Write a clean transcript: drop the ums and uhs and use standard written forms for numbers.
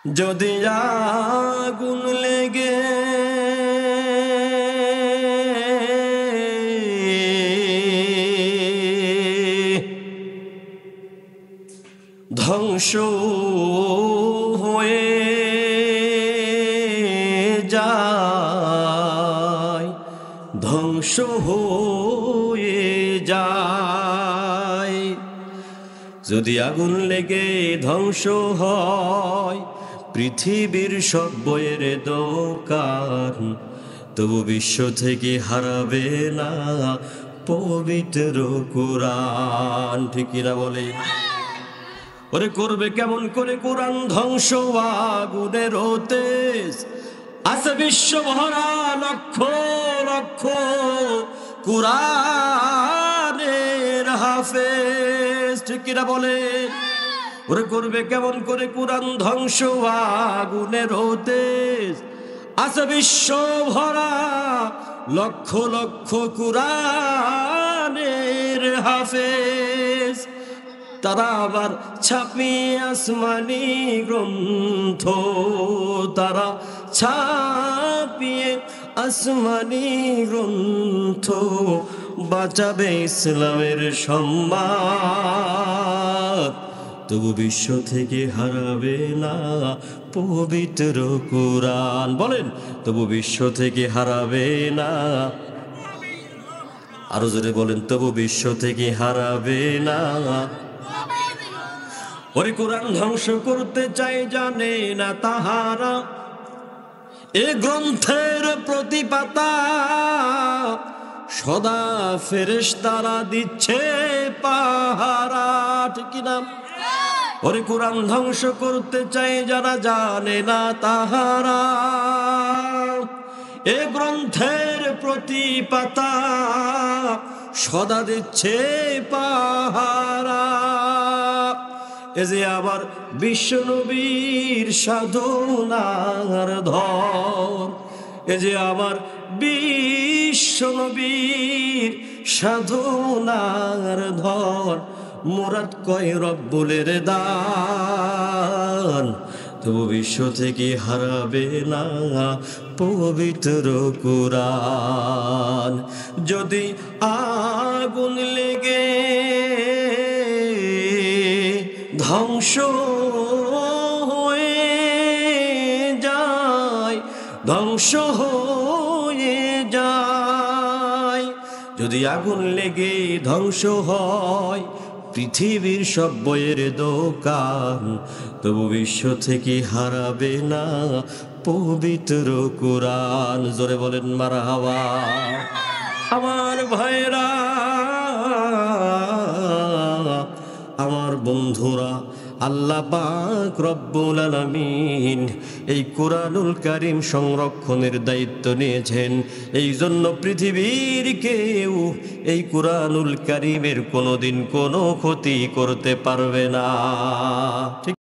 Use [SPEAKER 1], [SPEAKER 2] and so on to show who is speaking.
[SPEAKER 1] যদি আগুন লেগে ধ্বংস হয়ে যায়, ধ্বংস হয়ে যায়। যদি আগুন লেগে ধ্বংস হয় পৃথিবীর সব বইয়ের দোকান, তবু বিশ্ব থেকে হারাবে না পবিত্র কোরআন। ঠিক কিনা বলে? ওরে করবে কেমন করে কোরআন ধ্বংস? আগুনের তেজ আছে বিশ্ব ভরা, লক্ষ লক্ষ কোরআনের হাফেজ। ঠিক কিনা বলে? ওরে করবে কেমন করে কোরআন ধ্বংস? আগুনের তেজ আছে বিশ্ব ভরা, লক্ষ লক্ষ কোরআনের হাফেজ। তারা আবার ছাপিয়ে আসমানি গ্রন্থ, তারা ছাপিয়ে আসমানি গ্রন্থ, বাঁচাবে ইসলামের সম্মান, তবু বিশ্ব থেকে হারাবে না পবিত্র কোরআন। বলেন, তবু বিশ্ব থেকে হারাবে না। আরো জোরে বলেন, তবু বিশ্ব থেকে হারাবে না। ওরে কোরআন ধ্বংস করতে চাই জানে না তাহারা, এ গ্রন্থের প্রতি পাতা সদা ফেরেশতারা দিচ্ছে পাহারা। ঠিক কিনা? ওরে কোরআন ধ্বংস করতে চাই যারা জানে না তাহারা, এ গ্রন্থের প্রতি পাতা সদা দিচ্ছে পাহারা। এ যে আবার বিশ্ব নবীর সাধনার ধন, এ যে আবার বিশ্ব নবীর সাধনার ধন, মুরাদ কয় রব্বুলের দান, তবু বিশ্ব থেকে হারাবে না পবিত্র কোরআন। যদি আগুন লেগে ধ্বংস হয়ে যায়, ধ্বংস হয়ে যায়, যদি আগুন লেগে ধ্বংস হয় পৃথিবীর সব বইয়ের দোকান, তবু বিশ্ব থেকে হারাবে না পবিত্র কোরআন। জোরে বলেন মারহাবা। আমার ভাইরা, আমার বন্ধুরা, আল্লাহ পাক রব্বুল আলামিন এই কোরআনুল কারীম সংরক্ষণের দায়িত্ব নিয়েছেন। এই জন্য পৃথিবীর কেউ এই কোরআনুল কারীমের কোনোদিন কোনো ক্ষতি করতে পারবে না। ঠিক